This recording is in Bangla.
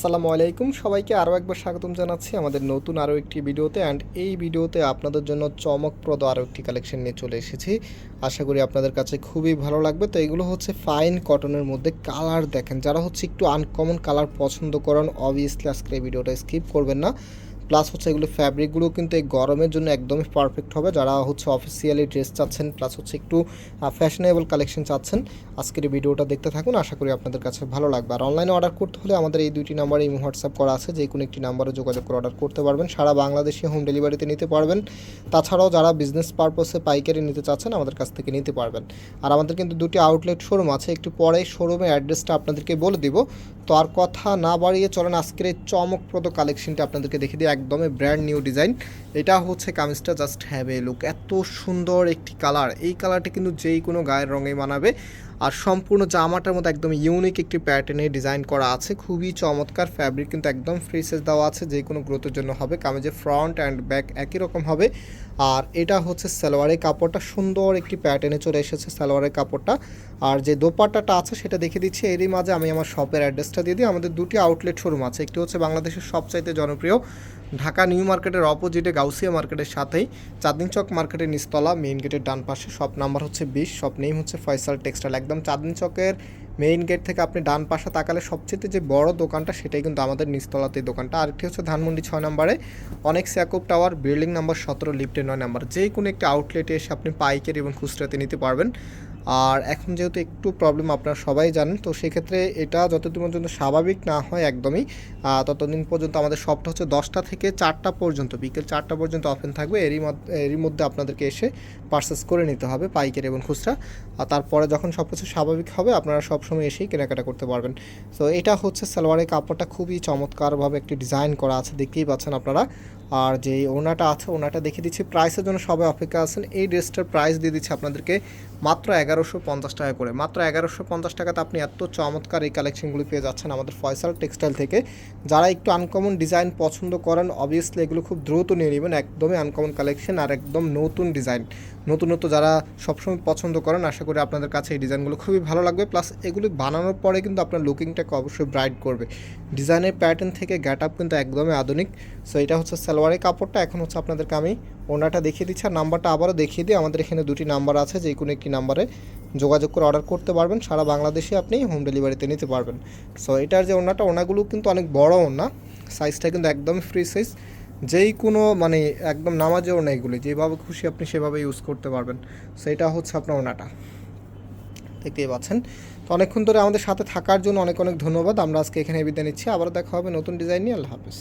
আসসালামু আলাইকুম সবাইকে আরও একবার স্বাগতম জানাচ্ছি আমাদের নতুন আরও একটি ভিডিওতে। অ্যান্ড এই ভিডিওতে আপনাদের জন্য চমকপ্রদ আরও একটি কালেকশন নিয়ে চলে এসেছি। আশা করি আপনাদের কাছে খুবই ভালো লাগবে। তো এগুলো হচ্ছে ফাইন কটনের মধ্যে। কালার দেখেন, যারা হচ্ছে একটু আনকমন কালার পছন্দ করেন অবভিয়াসলি আজকে এই ভিডিওটা স্কিপ করবেন না। প্লাস হচ্ছে এগুলো ফ্যাব্রিকগুলো কিন্তু এই গরমের জন্য একদমই পারফেক্ট হবে। যারা হচ্ছে অফিসিয়ালি ড্রেস চাচ্ছেন প্লাস হচ্ছে একটু ফ্যাশনেবল কালেকশন চাচ্ছেন, আজকের এই ভিডিওটা দেখতে থাকুন, আশা করি আপনাদের কাছে ভালো লাগবে। আর অনলাইনে অর্ডার করতে হলে আমাদের এই দুইটি নাম্বারে ইমো হোয়াটসঅ্যাপ করা আছে, যে কোনো একটি নাম্বারে যোগাযোগ করে অর্ডার করতে পারবেন। সারা বাংলাদেশে হোম ডেলিভারিতে নিতে পারবেন। তাছাড়াও যারা বিজনেস পারপসে পাইকারি নিতে চাচ্ছেন আমাদের কাছ থেকে নিতে পারবেন। আর আমাদের কিন্তু দুটি আউটলেট শোরুম আছে, একটু পরে শোরুমের অ্যাড্রেসটা আপনাদেরকে বলে দিব। তো আর কথা না বাড়িয়ে চলেন আজকের এই চমকপ্রদ কালেকশনটা আপনাদেরকে দেখে দিই। একদমই ব্র্যান্ড নিউ ডিজাইন। এটা হচ্ছে কামিজটা, জাস্ট হ্যাভ এ লুক। এত সুন্দর একটি কালার, এই কালারটা কিন্তু যেই কোনো গায়ের রঙে মানাবে। আর সম্পূর্ণ জামাটার মধ্যে একদম ইউনিক একটি প্যাটার্নে ডিজাইন করা আছে, খুবই চমৎকার। ফ্যাব্রিক কিন্তু একদম ফ্রি সাইজ দেওয়া আছে, যে কোনো গ্রোথের জন্য হবে। কামিজের ফ্রন্ট অ্যান্ড ব্যাক একই রকম হবে। আর এটা হচ্ছে সালোয়ারের কাপড়টা, সুন্দর একটি প্যাটার্নে চলে এসেছে সালোয়ারের কাপড়টা। আর যে দোপাট্টাটা আছে সেটা দেখে দিচ্ছি। এরই মাঝে আমি আমার শপের অ্যাড্রেসটা দিয়ে দিই। আমাদের দুটি আউটলেট শোরুম আছে, একটি হচ্ছে বাংলাদেশের সবচাইতে জনপ্রিয় ঢাকা নিউ মার্কেটের অপোজিটে গাউসিয়া মার্কেটের সাথেই চাঁদনী চক মার্কেটের নিচতলা মেইন গেটের ডান পাশে। শপ নাম্বার হচ্ছে 20, শপ নেম হচ্ছে ফয়সাল টেক্সটাইল। একদম চাঁদনী চকের মেইন গেট থেকে আপনি ডান পাশে তাকালে সবচেয়ে যে বড় দোকানটা সেটাই কিন্তু আমাদের নিচতলাতে দোকানটা। আরেকটি হচ্ছে ধানমন্ডি 6 নম্বরে অনেক ইয়াকুব টাওয়ার, বিল্ডিং নাম্বার 17, লিফটের 9 নাম্বার। যে কোনো একটি আউটলেটে এসে আপনি পাইকারি এবং খুচরাতে নিতে পারবেন। আর এখন যেহেতু একটু প্রবলেম আপনারা সবাই জানেন, তো সেক্ষেত্রে এটা যতদিন পর্যন্ত স্বাভাবিক না হয় একদমই, ততদিন পর্যন্ত আমাদের শপটা হচ্ছে 10টা থেকে 4টা পর্যন্ত, বিকেল 4টা পর্যন্ত ওপেন থাকবে। এরই মধ্যে আপনাদেরকে এসে পারচেস করে নিতে হবে পাইকারি এবং খুচরা। আর তারপরে যখন সব কিছু স্বাভাবিক হবে আপনারা সবসময় এসেই কেনাকাটা করতে পারবেন। সো এটা হচ্ছে সালোয়ারের কাপড়টা, খুবই চমৎকারভাবে একটি ডিজাইন করা আছে, দেখতেই পাচ্ছেন আপনারা। আর যে ওনাটা আছে ওনাটা দেখে দিচ্ছি। প্রাইসের জন্য সবাই অপেক্ষা আছেন। এই ড্রেসটার প্রাইস দিয়ে দিচ্ছি আপনাদেরকে মাত্র 1150 টাকা করে। মাত্র 1150 টাকাতে আপনি এত চমৎকার এই কালেকশনগুলি পেয়ে যাচ্ছেন আমাদের ফয়সাল টেক্সটাইল থেকে। যারা একটু আনকমন ডিজাইন পছন্দ করেন অবভিয়াসলি এগুলো খুব দ্রুত নিয়ে নেবেন। একদমই আনকমন কালেকশন আর একদম নতুন ডিজাইন, নতুনত্ব যারা সবসময় পছন্দ করেন, আশা করি আপনাদের কাছে এই ডিজাইনগুলো খুবই ভালো লাগবে। প্লাস এগুলি বানানোর পরে কিন্তু আপনার লুকিংটাকে অবশ্যই ব্রাইট করবে। ডিজাইনের প্যাটার্ন থেকে গেট আপ কিন্তু একদমই আধুনিক। সো এটা হচ্ছে সালোয়ারের কাপড়টা। এখন হচ্ছে আপনাদেরকে আমি ওনাটা দেখিয়ে দিচ্ছি। আর নাম্বারটা আবারও দেখিয়ে দিই, আমাদের এখানে দুটি নাম্বার আছে, যে কোনো একটি নাম্বারে যোগাযোগ করে অর্ডার করতে পারবেন। সারা বাংলাদেশে আপনি হোম ডেলিভারিতে নিতে পারবেন। সো এটার যে ওনাগুলো কিন্তু অনেক বড় ওনা, সাইজটা কিন্তু একদম ফ্রি সাইজ। যেই কোনো মানে একদম নামাজে ওনা, এগুলি যেভাবে খুশি আপনি সেভাবে ইউজ করতে পারবেন। সো এটা হচ্ছে আপনার ওনাটা, দেখতেই পাচ্ছেন। তো অনেকক্ষণ ধরে আমাদের সাথে থাকার জন্য অনেক অনেক ধন্যবাদ। আমরা আজকে এখানে বিদায় নিচ্ছি, আবারও দেখা হবে নতুন ডিজাইন নিয়ে। আল্লাহ হাফেজ।